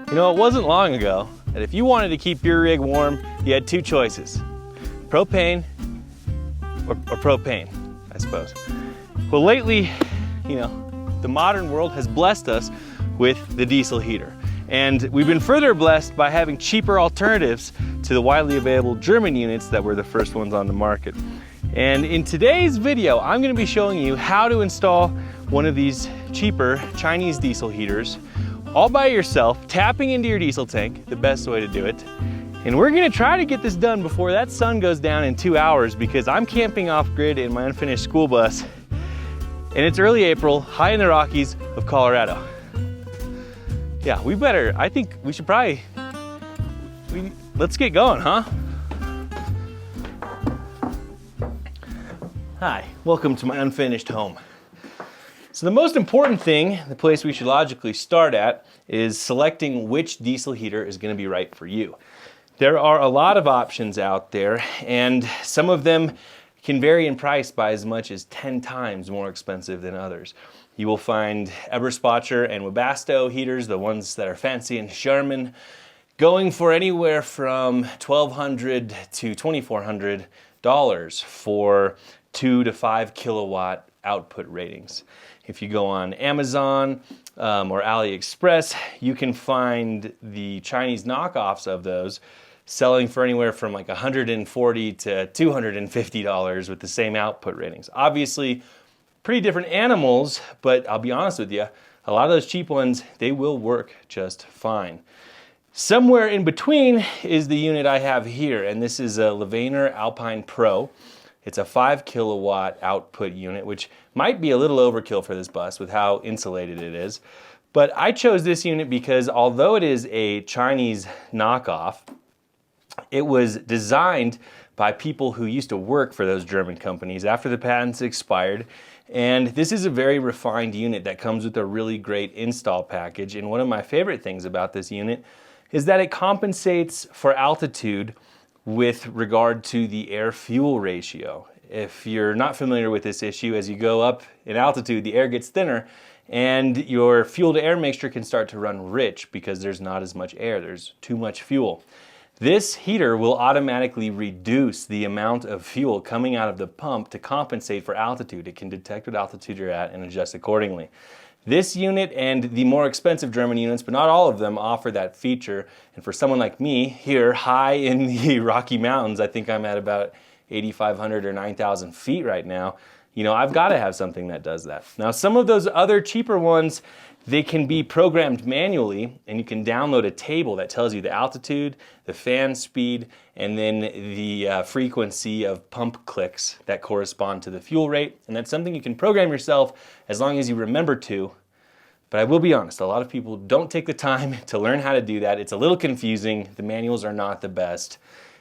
You know, it wasn't long ago that if you wanted to keep your rig warm, you had two choices: propane or propane, I suppose. Well, lately, you know, the modern world has blessed us with the diesel heater. And we've been further blessed by having cheaper alternatives to the widely available German units that were the first ones on the market. And in today's video, I'm going to be showing you how to install one of these cheaper Chinese diesel heaters all by yourself, tapping into your diesel tank, the best way to do it. And we're going to try to get this done before that sun goes down in 2 hours, because I'm camping off grid in my unfinished school bus. And it's early April, high in the Rockies of Colorado. Yeah, I think we should probably, let's get going, huh? Hi, welcome to my unfinished home. So the most important thing, the place we should logically start at, is selecting which diesel heater is going to be right for you. There are a lot of options out there, and some of them can vary in price by as much as 10 times more expensive than others. You will find Eberspacher and Webasto heaters, the ones that are fancy and Sherman, going for anywhere from $1,200 to $2,400 for 2 to 5 kilowatt output ratings. If you go on Amazon or AliExpress, you can find the Chinese knockoffs of those selling for anywhere from like $140 to $250 with the same output ratings. Obviously, pretty different animals, but I'll be honest with you, a lot of those cheap ones, they will work just fine. Somewhere in between is the unit I have here, and this is a Levaner Alpine Pro. It's a 5 kilowatt output unit, which might be a little overkill for this bus with how insulated it is. But I chose this unit because although it is a Chinese knockoff, it was designed by people who used to work for those German companies after the patents expired. And this is a very refined unit that comes with a really great install package. And one of my favorite things about this unit is that it compensates for altitude with regard to the air-fuel ratio. If you're not familiar with this issue, as you go up in altitude, the air gets thinner and your fuel-to-air mixture can start to run rich because there's not as much air, there's too much fuel. This heater will automatically reduce the amount of fuel coming out of the pump to compensate for altitude. It can detect what altitude you're at and adjust accordingly. This unit and the more expensive German units, but not all of them, offer that feature. And for someone like me, here high in the Rocky Mountains, I think I'm at about 8,500 or 9,000 feet right now, you know, I've got to have something that does that. Now, some of those other cheaper ones, they can be programmed manually, and you can download a table that tells you the altitude, the fan speed, and then the frequency of pump clicks that correspond to the fuel rate. And that's something you can program yourself as long as you remember to. But I will be honest, a lot of people don't take the time to learn how to do that. It's a little confusing. The manuals are not the best,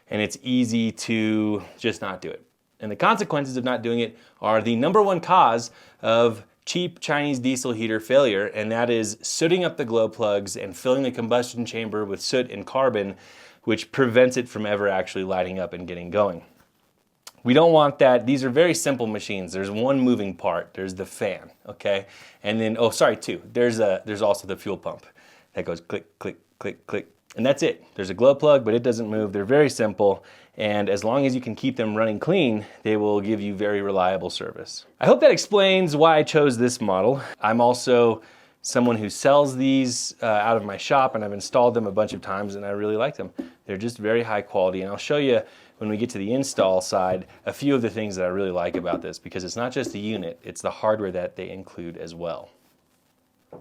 and it's easy to just not do it. And the consequences of not doing it are the #1 cause of cheap Chinese diesel heater failure, and that is sooting up the glow plugs and filling the combustion chamber with soot and carbon, which prevents it from ever actually lighting up and getting going. We don't want that. These are very simple machines. There's one moving part. There's the fan, okay? And then, two. There's also the fuel pump that goes click, click, click, click. And that's it. There's a glow plug, but it doesn't move. They're very simple. And as long as you can keep them running clean, they will give you very reliable service. I hope that explains why I chose this model. I'm also someone who sells these out of my shop, and I've installed them a bunch of times, and I really like them. They're just very high quality. And I'll show you when we get to the install side a few of the things that I really like about this, because it's not just the unit, it's the hardware that they include as well.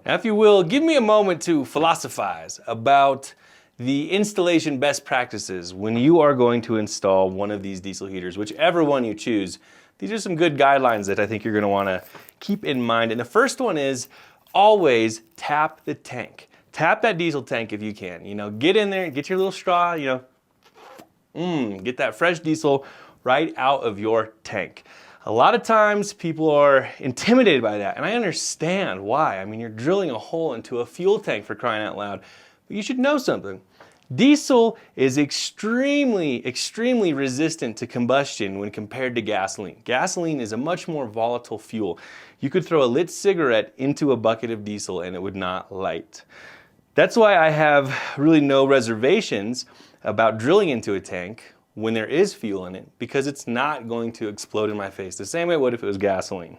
Now, if you will, give me a moment to philosophize about the installation best practices when you are going to install one of these diesel heaters, whichever one you choose. These are some good guidelines that I think you're going to want to keep in mind. And the first one is always tap the tank. Tap that diesel tank if you can. You know, get in there, get your little straw, you know, get that fresh diesel right out of your tank. A lot of times people are intimidated by that, and I understand why. I mean, you're drilling a hole into a fuel tank, for crying out loud. But you should know something. Diesel is extremely resistant to combustion when compared to gasoline. Gasoline is a much more volatile fuel. You could throw a lit cigarette into a bucket of diesel and it would not light. That's why I have really no reservations about drilling into a tank when there is fuel in it, because it's not going to explode in my face the same way it would if it was gasoline.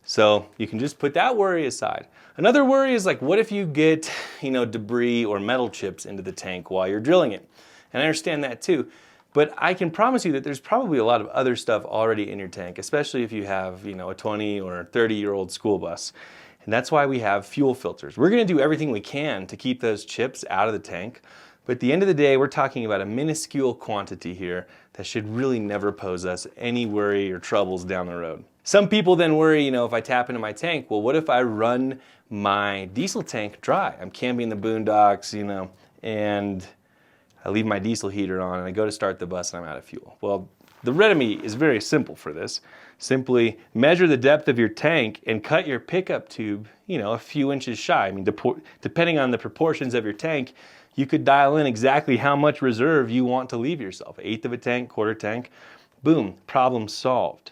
So you can just put that worry aside. Another worry is like, what if you get, debris or metal chips into the tank while you're drilling it? And I understand that too. But I can promise you that there's probably a lot of other stuff already in your tank, especially if you have, a 20 or 30-year-old school bus. And that's why we have fuel filters. We're going to do everything we can to keep those chips out of the tank. But at the end of the day, we're talking about a minuscule quantity here that should really never pose us any worry or troubles down the road. Some people then worry, if I tap into my tank, well, what if I run my diesel tank dry? I'm camping in the boondocks, and I leave my diesel heater on and I go to start the bus and I'm out of fuel. Well, the remedy is very simple for this. Simply measure the depth of your tank and cut your pickup tube, a few inches shy. I mean, depending on the proportions of your tank, you could dial in exactly how much reserve you want to leave yourself. 1/8 of a tank, 1/4 tank, boom, problem solved.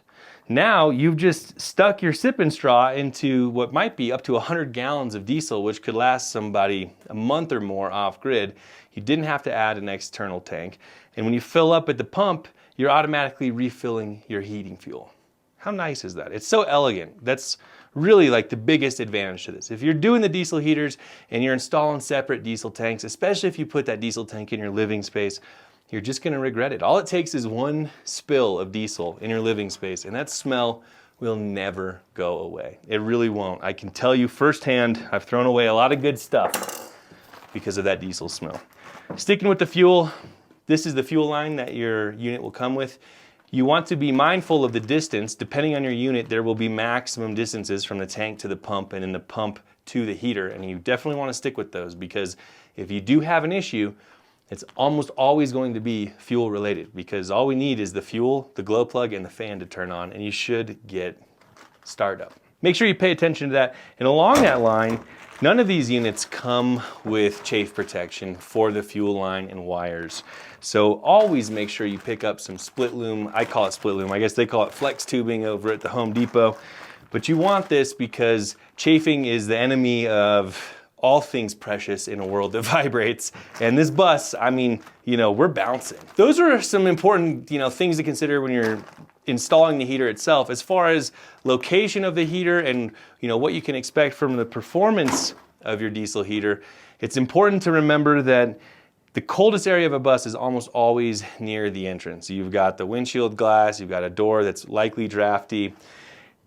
Now you've just stuck your sipping straw into what might be up to 100 gallons of diesel, which could last somebody a month or more off grid. You didn't have to add an external tank. And when you fill up at the pump, you're automatically refilling your heating fuel. How nice is that? It's so elegant. That's really like the biggest advantage to this. If you're doing the diesel heaters and you're installing separate diesel tanks, especially if you put that diesel tank in your living space, you're just gonna regret it. All it takes is one spill of diesel in your living space and that smell will never go away. It really won't. I can tell you firsthand, I've thrown away a lot of good stuff because of that diesel smell. Sticking with the fuel, this is the fuel line that your unit will come with. You want to be mindful of the distance. Depending on your unit, there will be maximum distances from the tank to the pump and then the pump to the heater. And you definitely want to stick with those, because if you do have an issue, it's almost always going to be fuel related, because all we need is the fuel, the glow plug, and the fan to turn on, and you should get startup. Make sure you pay attention to that. And along that line, none of these units come with chafe protection for the fuel line and wires. So always make sure you pick up some split loom. I call it split loom. I guess they call it flex tubing over at the Home Depot. But you want this because chafing is the enemy of all things precious in a world that vibrates. And this bus, we're bouncing. Those are some important, things to consider when you're installing the heater itself. As far as location of the heater and what you can expect from the performance of your diesel heater, it's important to remember that the coldest area of a bus is almost always near the entrance. You've got the windshield glass, you've got a door that's likely drafty.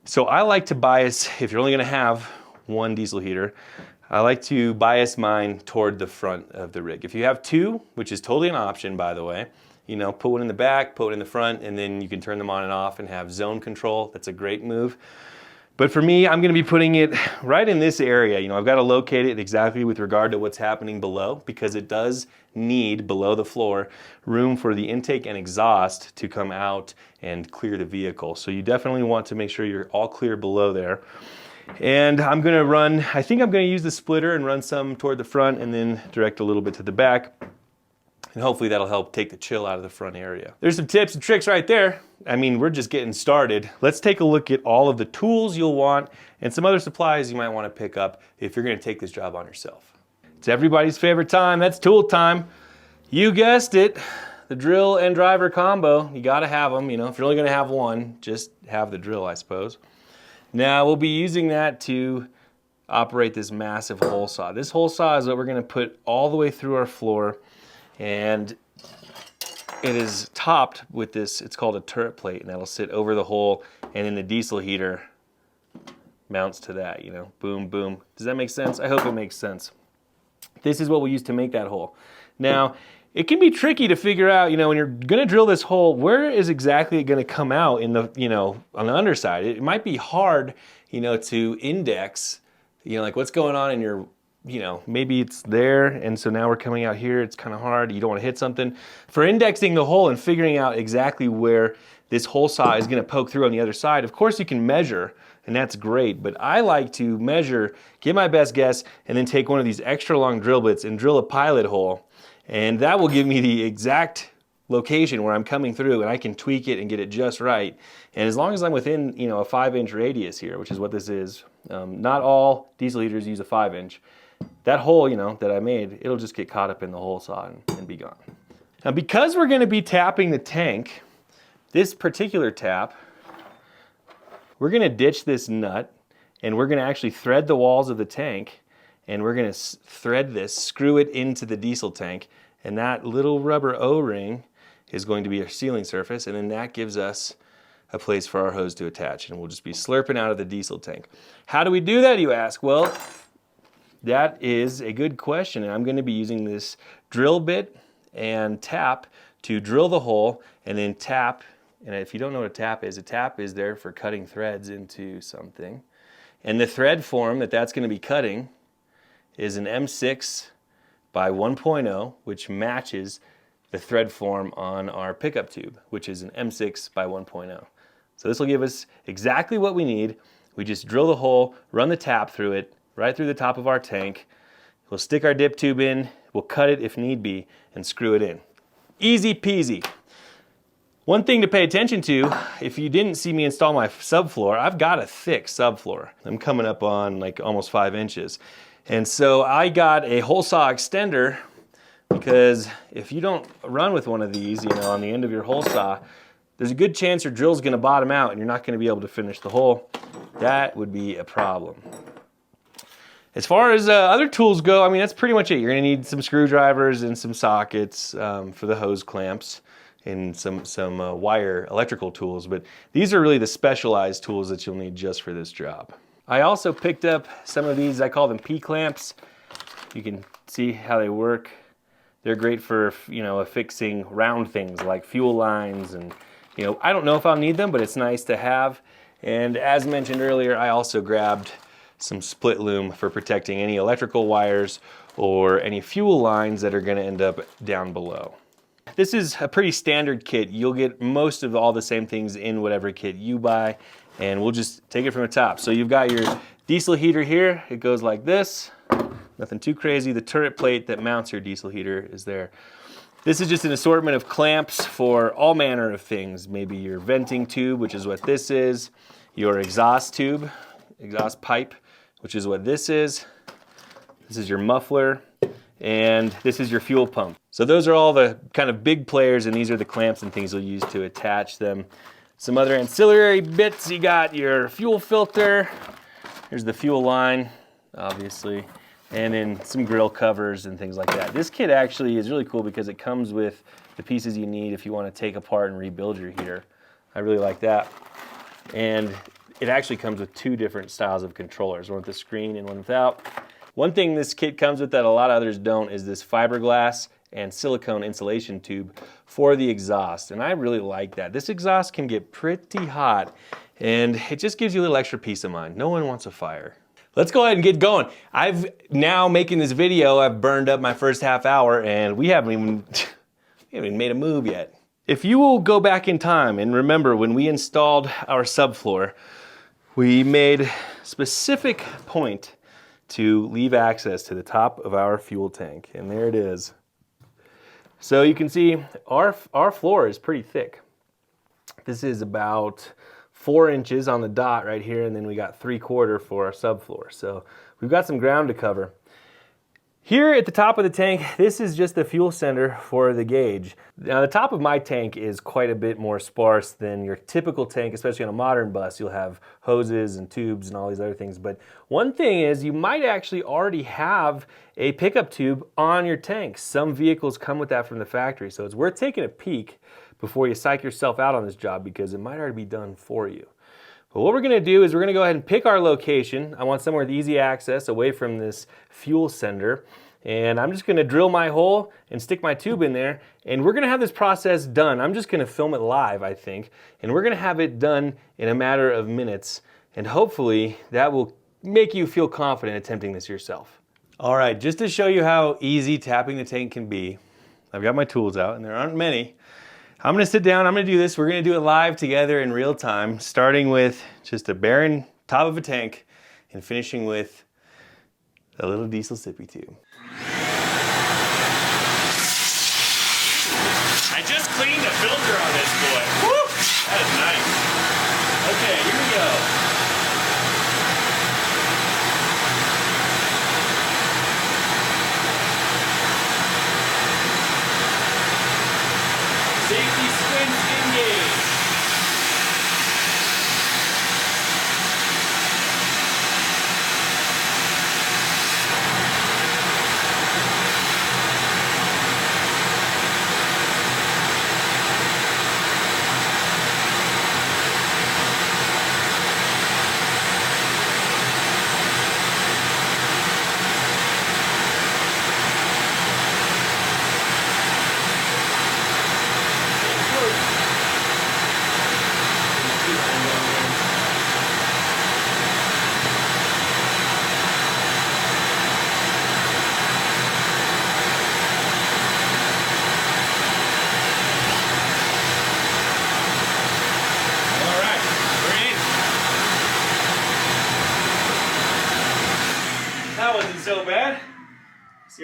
So I like to bias, if you're only gonna have one diesel heater, I like to bias mine toward the front of the rig. If you have two, which is totally an option, by the way, put one in the back, put one in the front, and then you can turn them on and off and have zone control. That's a great move. But for me, I'm gonna be putting it right in this area. I've got to locate it exactly with regard to what's happening below, because it does need, below the floor, room for the intake and exhaust to come out and clear the vehicle. So you definitely want to make sure you're all clear below there. And I'm gonna run, I think I'm gonna use the splitter and run some toward the front and then direct a little bit to the back. And hopefully that'll help take the chill out of the front area. There's some tips and tricks right there. We're just getting started. Let's take a look at all of the tools you'll want and some other supplies you might want to pick up if you're gonna take this job on yourself. It's everybody's favorite time, that's tool time. You guessed it, the drill and driver combo. You gotta have them, if you're only gonna have one, just have the drill, I suppose. Now we'll be using that to operate this massive hole saw. This hole saw is what we're gonna put all the way through our floor, and it is topped with this, it's called a turret plate, and that'll sit over the hole, and then the diesel heater mounts to that, boom, boom. Does that make sense? I hope it makes sense. This is what we use to make that hole. Now, it can be tricky to figure out, when you're gonna drill this hole, where is exactly it gonna come out in the, on the underside. It might be hard, to index, like what's going on in your, maybe it's there, and so now we're coming out here, it's kind of hard, you don't want to hit something. For indexing the hole and figuring out exactly where this hole saw is going to poke through on the other side, of course you can measure, and that's great, but I like to measure, get my best guess, and then take one of these extra long drill bits and drill a pilot hole, and that will give me the exact location where I'm coming through, and I can tweak it and get it just right. And as long as I'm within, a 5-inch radius here, which is what this is, not all diesel heaters use a 5-inch. that hole, you know, that I made, it'll just get caught up in the hole saw and be gone. Now, because we're gonna be tapping the tank, this particular tap, we're gonna ditch this nut and we're gonna actually thread the walls of the tank, and we're gonna thread this, screw it into the diesel tank, and that little rubber O-ring is going to be our sealing surface, and then that gives us a place for our hose to attach, and we'll just be slurping out of the diesel tank. How do we do that, you ask? Well, that is a good question, and I'm gonna be using this drill bit and tap to drill the hole and then tap. And if you don't know what a tap is there for cutting threads into something. And the thread form that's going to be cutting is an M6 by 1.0, which matches the thread form on our pickup tube, which is an M6 by 1.0. So this will give us exactly what we need. We just drill the hole, run the tap through it, right through the top of our tank. We'll stick our dip tube in, we'll cut it if need be, and screw it in. Easy peasy. One thing to pay attention to, if you didn't see me install my subfloor, I've got a thick subfloor. I'm coming up on like almost 5 inches. And so I got a hole saw extender, because if you don't run with one of these, you know, on the end of your hole saw, there's a good chance your drill's gonna bottom out and you're not gonna be able to finish the hole. That would be a problem. As far as other tools go, I mean, that's pretty much it. You're gonna need some screwdrivers and some sockets for the hose clamps, and some wire electrical tools, but these are really the specialized tools that you'll need just for this job. I also picked up some of these, I call them P-clamps. You can see how they work. They're great for, you know, affixing round things like fuel lines, and, you know, I don't know if I'll need them, but it's nice to have. And as mentioned earlier, I also grabbed some split loom for protecting any electrical wires or any fuel lines that are gonna end up down below. This is a pretty standard kit. You'll get most of all the same things in whatever kit you buy, and we'll just take it from the top. So you've got your diesel heater here. It goes like this. Nothing too crazy. The turret plate that mounts your diesel heater is there. This is just an assortment of clamps for all manner of things. Maybe your venting tube, which is what this is. Your exhaust tube, exhaust pipe, which is what this is. This is your muffler. And this is your fuel pump. So those are all the kind of big players, and these are the clamps and things you'll use to attach them. Some other ancillary bits, you got your fuel filter. Here's the fuel line, obviously, and then some grill covers and things like that. This kit actually is really cool because it comes with the pieces you need if you want to take apart and rebuild your heater. I really like that. And it actually comes with 2 different styles of controllers, one with the screen and one without. One thing this kit comes with that a lot of others don't is this fiberglass and silicone insulation tube for the exhaust, and I really like that. This exhaust can get pretty hot, and it just gives you a little extra peace of mind. No one wants a fire. Let's go ahead and get going. I've now, making this video, I've burned up my first half hour, and we haven't even made a move yet. If you will go back in time and remember when we installed our subfloor, we made a specific point to leave access to the top of our fuel tank, and there it is. So you can see our floor is pretty thick. This is about 4 inches on the dot right here, and then we got 3/4 for our subfloor. So we've got some ground to cover. Here at the top of the tank, this is just the fuel sender for the gauge. Now the top of my tank is quite a bit more sparse than your typical tank, especially on a modern bus. You'll have hoses and tubes and all these other things. But one thing is you might actually already have a pickup tube on your tank. Some vehicles come with that from the factory. So it's worth taking a peek before you psych yourself out on this job, because it might already be done for you. But what we're gonna do is we're gonna go ahead and pick our location. I want somewhere with easy access away from this fuel sender. And I'm just gonna drill my hole and stick my tube in there. And we're gonna have this process done. I'm just gonna film it live, I think. And we're gonna have it done in a matter of minutes. And hopefully that will make you feel confident attempting this yourself. All right, just to show you how easy tapping the tank can be, I've got my tools out, and there aren't many. I'm gonna sit down, I'm gonna do this. We're gonna do it live together in real time, starting with just a barren top of a tank and finishing with a little diesel sippy tube. I just cleaned the filter on this boy. Woo! That is nice. Okay, here we go.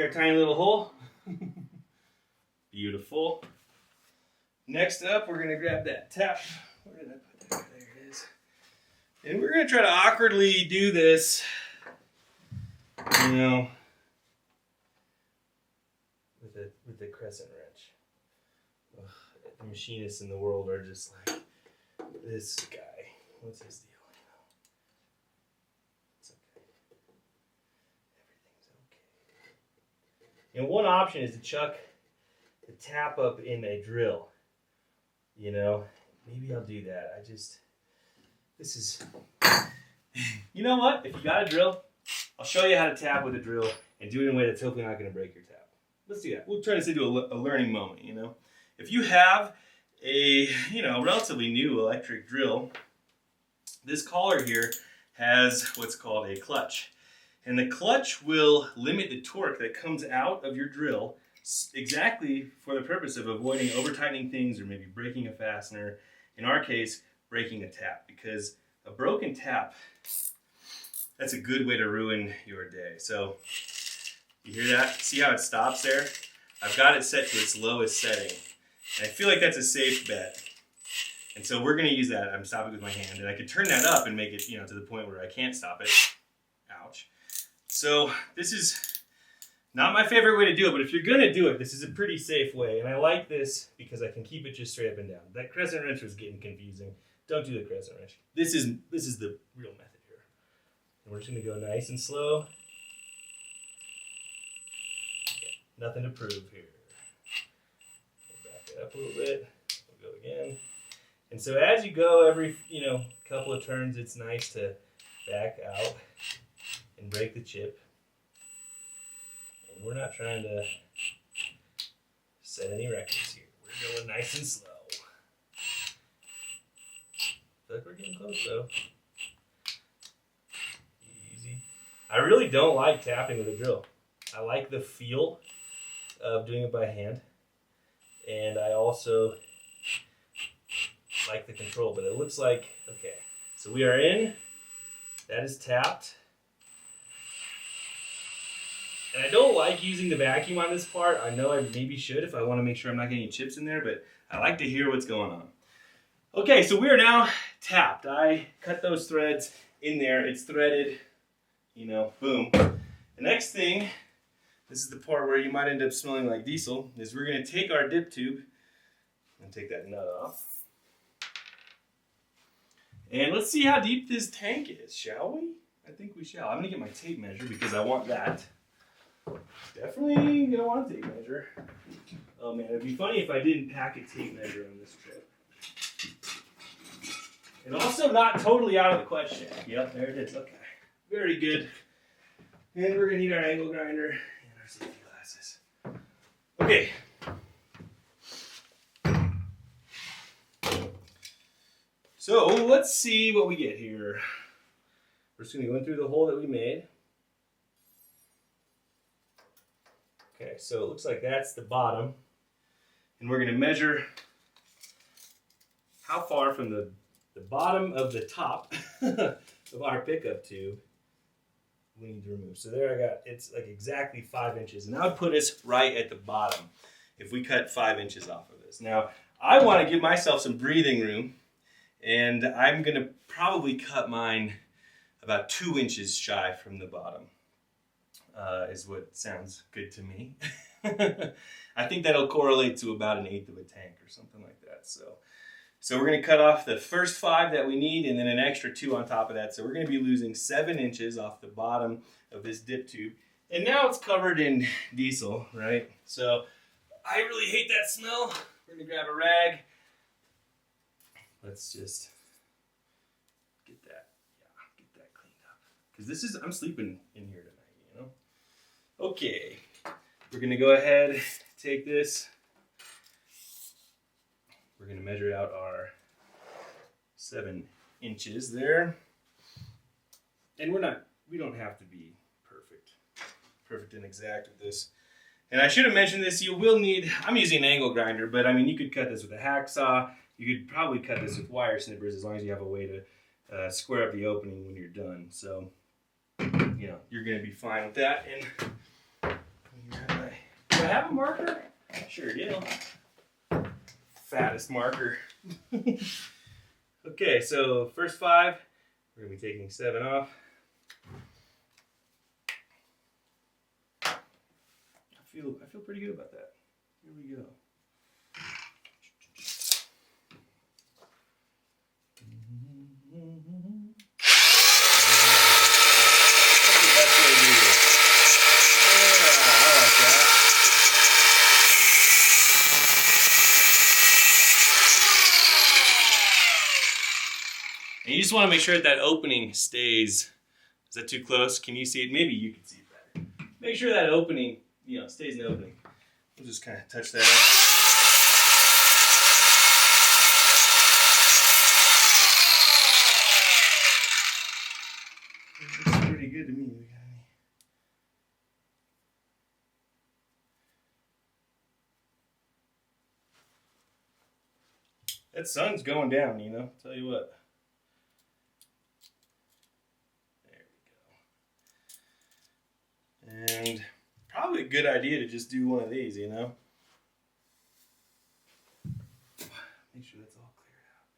our tiny little hole. Beautiful. Next up, we're gonna grab that tap. Where did I put that? There it is. And we're gonna try to awkwardly do this, you know, with the crescent wrench. Ugh, the machinists in the world are just like, this guy, what's his deal? It's okay. Everything's okay. And one option is to chuck the tap up in a drill. You know, maybe I'll do that. This is, you know what? If you got a drill, I'll show you how to tap with a drill and do it in a way that's hopefully not going to break your tap. Let's do that. We'll try to do a learning moment, you know. If you have a, you know, relatively new electric drill, this collar here has what's called a clutch. And the clutch will limit the torque that comes out of your drill exactly for the purpose of avoiding over-tightening things or maybe breaking a fastener. In our case, breaking a tap, because a broken tap, that's a good way to ruin your day. So, you hear that? See how it stops there? I've got it set to its lowest setting. And I feel like that's a safe bet. And so we're gonna use that. I'm stopping with my hand, and I could turn that up and make it, you know, to the point where I can't stop it. Ouch. So this is not my favorite way to do it, but if you're gonna do it, this is a pretty safe way. And I like this because I can keep it just straight up and down. That crescent wrench was getting confusing. Don't do the crescent wrench. This is the real method here. And we're just gonna go nice and slow. Nothing to prove here. We'll back it up a little bit. We'll go again. And so as you go every, you know, couple of turns, it's nice to back out and break the chip. And we're not trying to set any records here. We're going nice and slow. Feel like we're getting close though. Easy. I really don't like tapping with a drill. I like the feel of doing it by hand, and I also like the control, but it looks like, okay, so we are in, that is tapped, and I don't like using the vacuum on this part. I know I maybe should if I want to make sure I'm not getting any chips in there, but I like to hear what's going on. Okay, so we are now tapped. I cut those threads in there, it's threaded, you know, boom. The next thing, this is the part where you might end up smelling like diesel, is we're going to take our dip tube and take that nut off. And let's see how deep this tank is, shall we? I think we shall. I'm going to get my tape measure because I want that. Definitely going to want a tape measure. Oh man, it'd be funny if I didn't pack a tape measure on this trip. And also not totally out of the question. Yep, there it is. Okay. Very good. And we're going to need our angle grinder and our safety glasses. Okay. So let's see what we get here. We're just going to go in through the hole that we made. Okay, so it looks like that's the bottom. And we're going to measure how far from the bottom of the top of our pickup tube we need to remove. So there I got, it's like exactly 5 inches. And that would put us right at the bottom if we cut 5 inches off of this. Now, I want to give myself some breathing room, and I'm going to probably cut mine about 2 inches shy from the bottom, is what sounds good to me. I think that'll correlate to about 1/8 of a tank or something like that. So we're going to cut off the first 5 that we need and then an extra 2 on top of that. So we're going to be losing 7 inches off the bottom of this dip tube. And now it's covered in diesel, right? So I really hate that smell. We're going to grab a rag. Let's just get that cleaned up. Because this is, I'm sleeping in here tonight, you know? Okay, we're going to go ahead, take this. We're going to measure out our 7 inches there. And we don't have to be perfect and exact with this. And I should have mentioned this, you will need, I'm using an angle grinder, but I mean, you could cut this with a hacksaw. You could probably cut this with wire snippers as long as you have a way to square up the opening when you're done. So, you know, you're going to be fine with that. And you I have a marker? Sure do. Fattest marker. Okay, so first 5, we're gonna be taking 7 off. I feel pretty good about that. Here we go. And you just want to make sure that opening stays. Is that too close? Can you see it? Maybe you can see it better. Make sure that opening, stays an opening. We'll just kind of touch that up. It looks pretty good to me. That sun's going down, tell you what. And probably a good idea to just do one of these, Make sure that's all cleared out.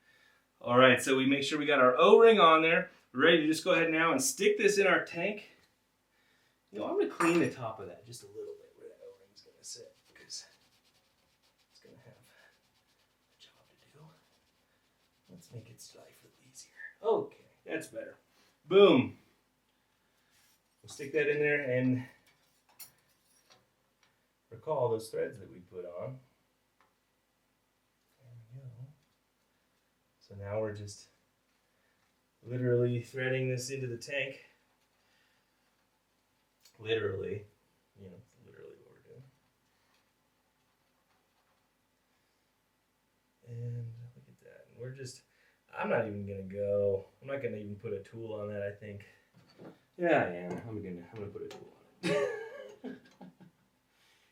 All right, so we make sure we got our O-ring on there. We're ready to just go ahead now and stick this in our tank. I'm going to clean the top of that just a little bit where that O-ring is going to sit because it's going to have a job to do. Let's make its life a little easier. Okay, that's better. Boom. We'll stick that in there and recall those threads that we put on. There we go. So now we're just literally threading this into the tank. Literally, literally what we're doing. And look at that. And we're just, I'm not even gonna even put a tool on that, I think. Yeah, I am. I'm gonna put a tool on it.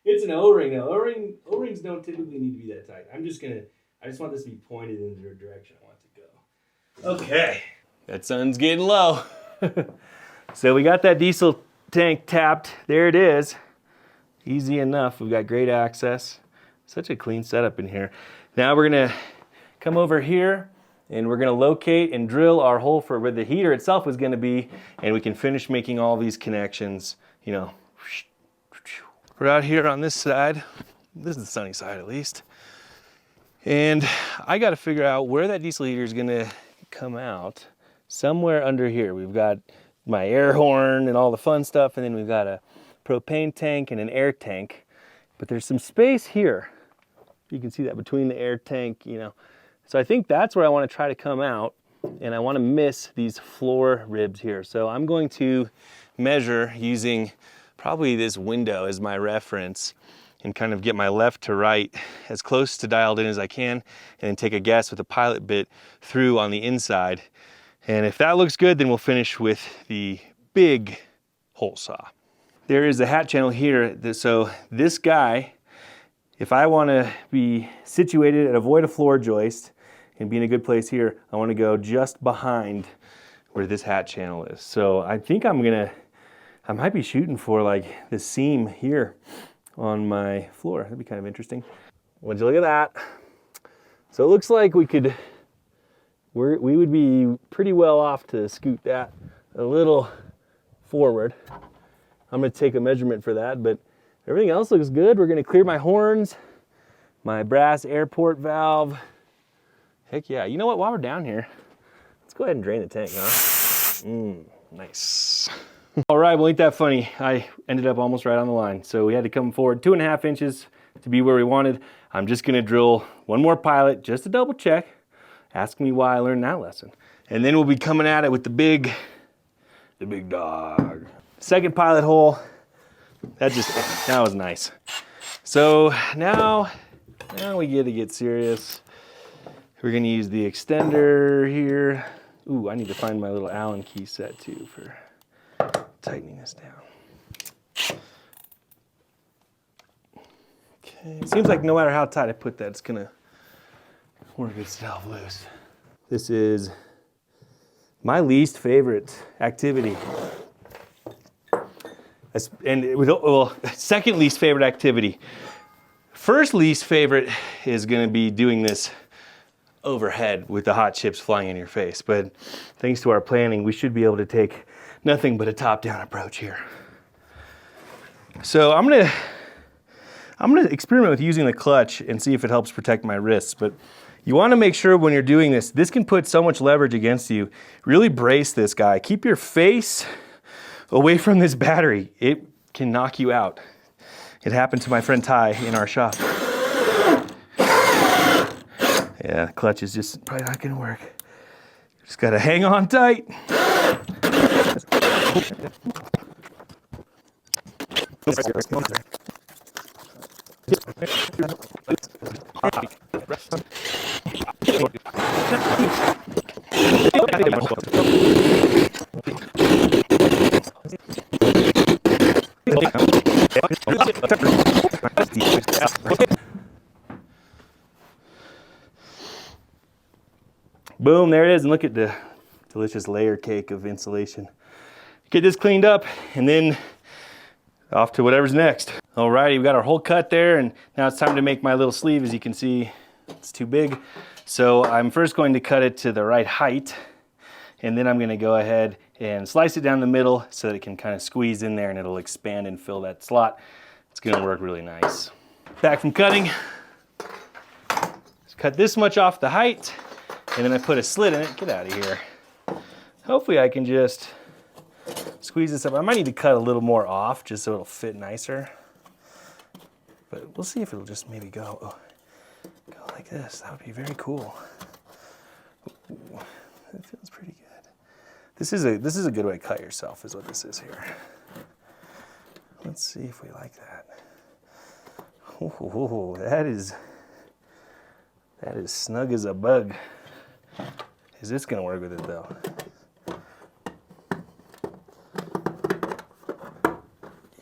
It's an O-ring though. O-rings don't typically need to be that tight. I just want this to be pointed in the direction I want it to go. Okay. That sun's getting low. So we got that diesel tank tapped. There it is. Easy enough. We've got great access. Such a clean setup in here. Now we're gonna come over here and we're gonna locate and drill our hole for where the heater itself is gonna be, and we can finish making all these connections, We're out here on this side. This is the sunny side at least. And I gotta figure out where that diesel heater is gonna come out. Somewhere under here. We've got my air horn and all the fun stuff, and then we've got a propane tank and an air tank. But there's some space here. You can see that between the air tank, So I think that's where I want to try to come out, and I want to miss these floor ribs here. So I'm going to measure using probably this window as my reference and kind of get my left to right as close to dialed in as I can, and then take a guess with a pilot bit through on the inside. And if that looks good, then we'll finish with the big hole saw. There is a hat channel here. So this guy, if I want to be situated and avoid a floor joist and be in a good place here, I want to go just behind where this hat channel is. So I think I might be shooting for like the seam here on my floor. That'd be kind of interesting. Would you look at that? So it looks like we would be pretty well off to scoot that a little forward. I'm going to take a measurement for that, but everything else looks good. We're going to clear my horns, my brass airport valve. Heck yeah. You know what? While we're down here, let's go ahead and drain the tank, huh? Nice. All right, well, ain't that funny? I ended up almost right on the line. So we had to come forward 2.5 inches to be where we wanted. I'm just going to drill one more pilot just to double check. Ask me why I learned that lesson. And then we'll be coming at it with the big dog. Second pilot hole. That was nice. So now we get to get serious. We're gonna use the extender here. Ooh, I need to find my little Allen key set too for tightening this down. Okay, it seems like no matter how tight I put that, it's gonna work itself loose. This is my least favorite activity. Well, second least favorite activity. First least favorite is gonna be doing this overhead with the hot chips flying in your face. But thanks to our planning, we should be able to take nothing but a top-down approach here. So I'm gonna experiment with using the clutch and see if it helps protect my wrists. But you wanna make sure when you're doing this, this can put so much leverage against you. Really brace this guy. Keep your face away from this battery. It can knock you out. It happened to my friend Ty in our shop. Yeah, the clutch is just probably not gonna work. Just gotta hang on tight. Boom, there it is, and look at the delicious layer cake of insulation. Get this cleaned up, and then off to whatever's next. Alrighty, we got our hole cut there, and now it's time to make my little sleeve. As you can see, it's too big. So I'm first going to cut it to the right height, and then I'm gonna go ahead and slice it down the middle so that it can kind of squeeze in there and it'll expand and fill that slot. It's gonna work really nice. Back from cutting, just cut this much off the height, and then I put a slit in it. Get out of here. Hopefully I can just squeeze this up. I might need to cut a little more off just so it'll fit nicer. But we'll see if it'll just maybe go like this. That would be very cool. Ooh, it feels pretty good. This is a good way to cut yourself, is what this is here. Let's see if we like that. Oh, that is snug as a bug. Is this gonna work with it though?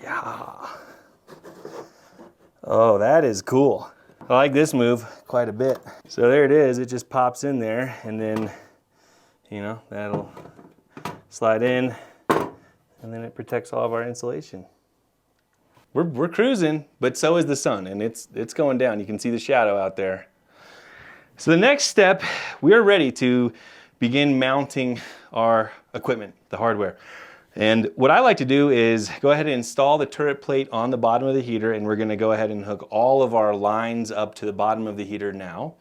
Yeah. Oh, that is cool. I like this move quite a bit. So there it is, it just pops in there, and then, you know, that'll slide in, and then it protects all of our insulation. We're cruising, but so is the sun, and it's going down. You can see the shadow out there. So the next step, we are ready to begin mounting our equipment, the hardware. And what I like to do is go ahead and install the turret plate on the bottom of the heater, and we're gonna go ahead and hook all of our lines up to the bottom of the heater now.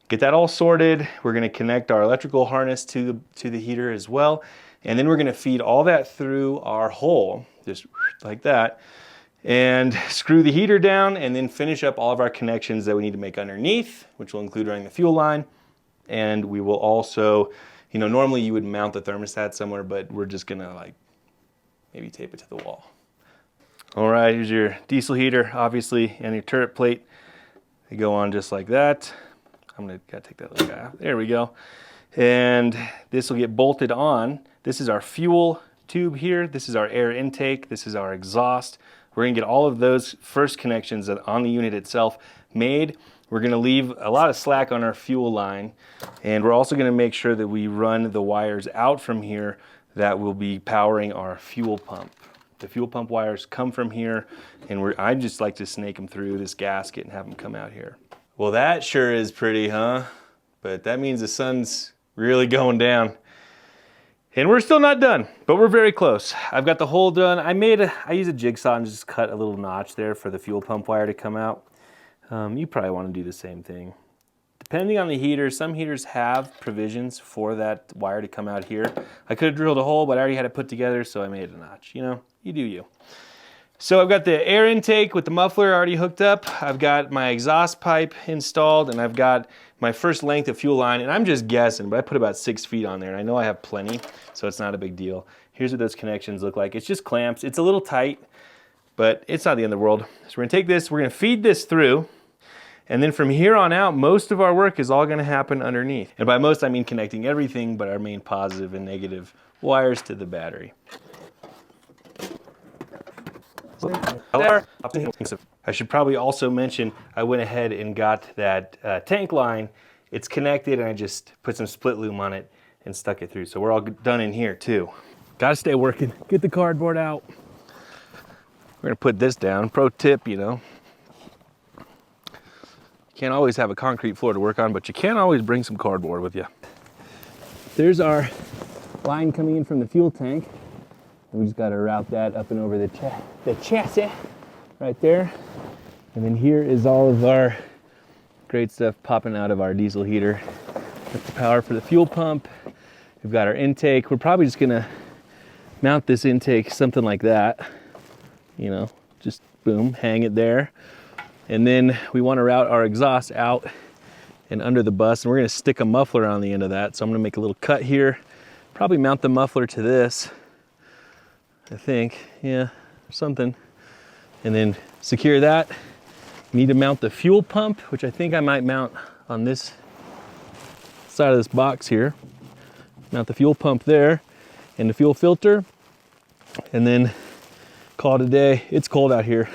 Get that all sorted. We're gonna connect our electrical harness to the heater as well. And then we're gonna feed all that through our hole, just like that, and screw the heater down, and then finish up all of our connections that we need to make underneath, which will include running the fuel line. And we will also, you know, normally you would mount the thermostat somewhere, but we're just gonna like maybe tape it to the wall. All right, here's your diesel heater, obviously, and your turret plate. They go on just like that. I'm gonna gotta take that little guy out. There we go. And this will get bolted on. This is our fuel tube here. This is our air intake. This is our exhaust. We're gonna get all of those first connections on the unit itself made. We're gonna leave a lot of slack on our fuel line, and we're also gonna make sure that we run the wires out from here that will be powering our fuel pump. The fuel pump wires come from here, and I just like to snake them through this gasket and have them come out here. Well, that sure is pretty, huh? But that means the sun's really going down. And we're still not done, but we're very close. I've got the hole done. I use a jigsaw and just cut a little notch there for the fuel pump wire to come out. You probably want to do the same thing. Depending on the heater, some heaters have provisions for that wire to come out here. I could have drilled a hole, but I already had it put together, so I made a notch. You know, you do you. So I've got the air intake with the muffler already hooked up. I've got my exhaust pipe installed, and I've got my first length of fuel line, and I'm just guessing, but I put about 6 feet on there, and I know I have plenty, so it's not a big deal. Here's what those connections look like. It's just clamps. It's a little tight, but it's not the end of the world. So we're gonna take this, we're gonna feed this through, and then from here on out, most of our work is all gonna happen underneath. And by most, I mean connecting everything but our main positive and negative wires to the battery. I should probably also mention, I went ahead and got that tank line. It's connected, and I just put some split loom on it and stuck it through. So we're all done in here too. Gotta stay working. Get the cardboard out. We're gonna put this down. Pro tip, you know. You can't always have a concrete floor to work on, but you can always bring some cardboard with you. There's our line coming in from the fuel tank. We just gotta route that up and over the chassis right there. And then here is all of our great stuff popping out of our diesel heater. That's the power for the fuel pump. We've got our intake. We're probably just gonna mount this intake something like that. You know, just boom, hang it there. And then we want to route our exhaust out and under the bus, and we're going to stick a muffler on the end of that. So I'm going to make a little cut here, probably mount the muffler to this, I think, yeah, something. And then secure that. Need to mount the fuel pump, which I think I might mount on this side of this box here. Mount the fuel pump there and the fuel filter, and then call it a day. It's cold out here,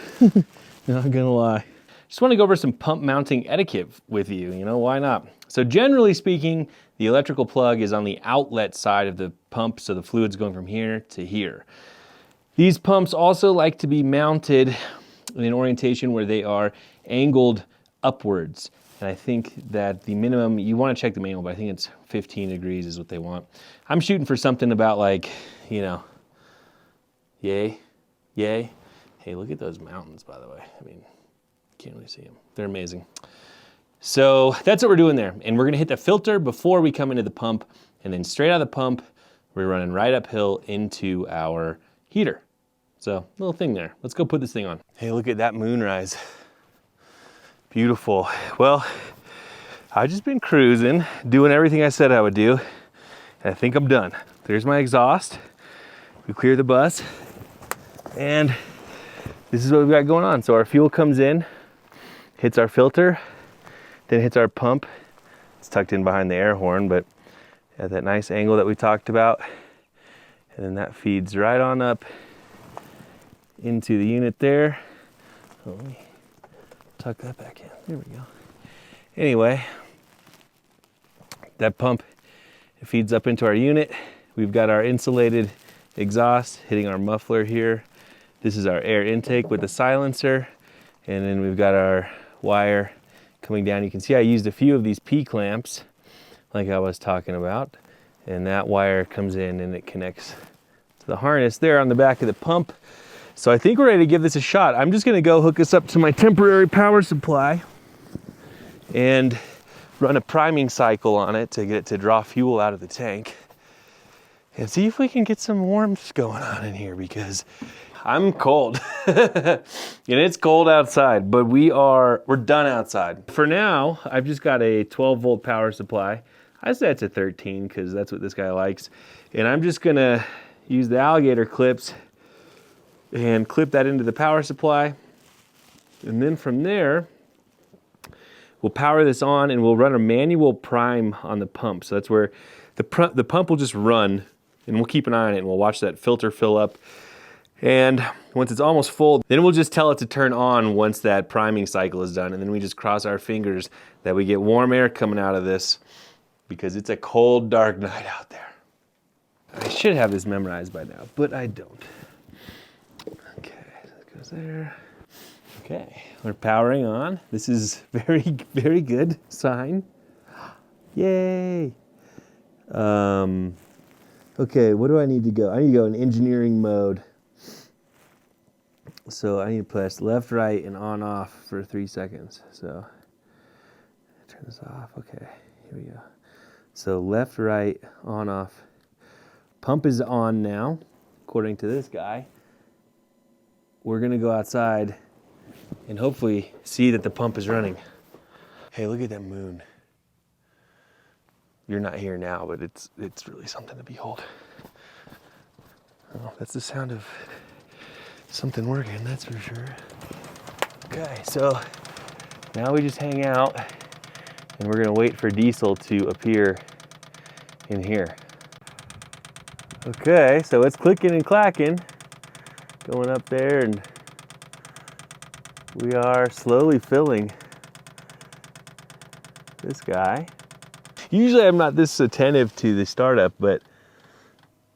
not gonna lie. Just wanna go over some pump mounting etiquette with you, why not? So generally speaking, the electrical plug is on the outlet side of the pump, so the fluid's going from here to here. These pumps also like to be mounted in an orientation where they are angled upwards. And I think that the minimum, you wanna check the manual, but I think it's 15 degrees is what they want. I'm shooting for something about like, yay. Hey, look at those mountains, by the way. I mean, can't really see them. They're amazing. So that's what we're doing there. And we're gonna hit the filter before we come into the pump, and then straight out of the pump, we're running right uphill into our heater. So, little thing there. Let's go put this thing on. Hey, look at that moonrise. Beautiful. Well, I've just been cruising, doing everything I said I would do, and I think I'm done. There's my exhaust. We clear the bus. And this is what we've got going on. So our fuel comes in, hits our filter, then hits our pump. It's tucked in behind the air horn, but at that nice angle that we talked about. And then that feeds right on up into the unit there. Oh, let me tuck that back in. There we go. Anyway, that pump, it feeds up into our unit. We've got our insulated exhaust hitting our muffler here. This is our air intake with the silencer, and then we've got our wire coming down. You can see I used a few of these P-clamps like I was talking about, and that wire comes in and it connects to the harness there on the back of the pump. So I think we're ready to give this a shot. I'm just gonna go hook this up to my temporary power supply and run a priming cycle on it to get it to draw fuel out of the tank and see if we can get some warmth going on in here, because I'm cold. And it's cold outside, but we're done outside. For now, I've just got a 12-volt power supply. I set it to 13 because that's what this guy likes. And I'm just gonna use the alligator clips and clip that into the power supply. And then from there, we'll power this on and we'll run a manual prime on the pump. So that's where the pump will just run, and we'll keep an eye on it and we'll watch that filter fill up. And once it's almost full, then we'll just tell it to turn on once that priming cycle is done. And then we just cross our fingers that we get warm air coming out of this, because it's a cold, dark night out there. I should have this memorized by now, but I don't. Okay, that goes there. Okay, we're powering on. This is very, very good sign. Yay. Okay, what do I need to go? I need to go in engineering mode. So I need to press left, right, and on, off for 3 seconds. So turn this off. Okay, here we go. So left, right, on, off. Pump is on now, according to this guy. We're gonna go outside and hopefully see that the pump is running. Hey, look at that moon. You're not here now, but it's really something to behold. Oh, that's the sound of something working, that's for sure. Okay, so now we just hang out and we're gonna wait for diesel to appear in here. Okay, so it's clicking and clacking, going up there, and we are slowly filling this guy. Usually I'm not this attentive to the startup, but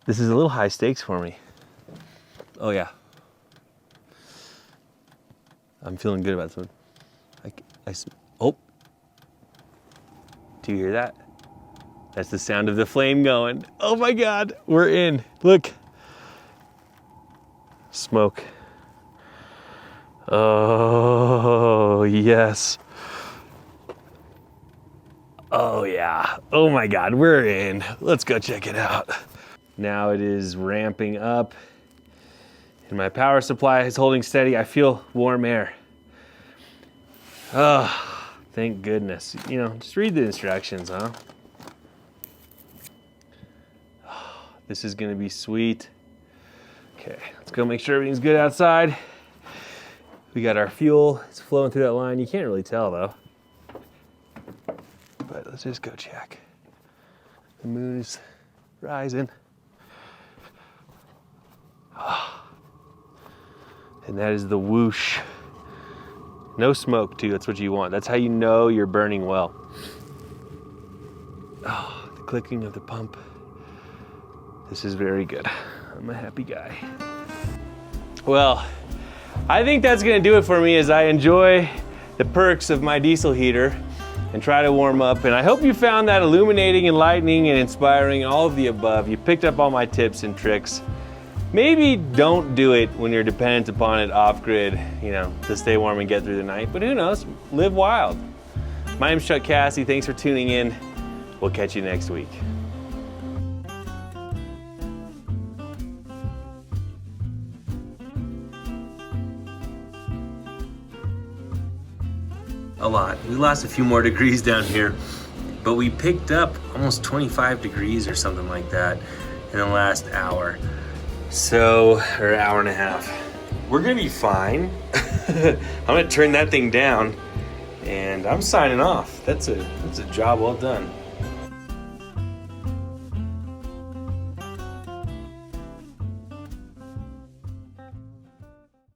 this is a little high stakes for me. Oh yeah. I'm feeling good about this one. Oh, do you hear that? That's the sound of the flame going. Oh my God, we're in. Look. Smoke. Oh, yes. Oh yeah. Oh my God, we're in. Let's go check it out. Now it is ramping up and my power supply is holding steady. I feel warm air. Oh, thank goodness. You know, just read the instructions, huh? Oh, this is gonna be sweet. Okay, let's go make sure everything's good outside. We got our fuel, it's flowing through that line. You can't really tell though. But let's just go check. The moon is rising. Oh. And that is the whoosh. No smoke too, that's what you want. That's how you know you're burning well. Oh, the clicking of the pump. This is very good. I'm a happy guy. Well, I think that's gonna do it for me as I enjoy the perks of my diesel heater and try to warm up. And I hope you found that illuminating, enlightening, and inspiring, all of the above. You picked up all my tips and tricks. Maybe don't do it when you're dependent upon it off-grid, you know, to stay warm and get through the night, but who knows, live wild. My name's Chuck Cassie, thanks for tuning in. We'll catch you next week. A lot. We lost a few more degrees down here, but we picked up almost 25 degrees or something like that in the last hour. So, or hour and a half. We're gonna be fine. I'm gonna turn that thing down and I'm signing off. That's a job well done.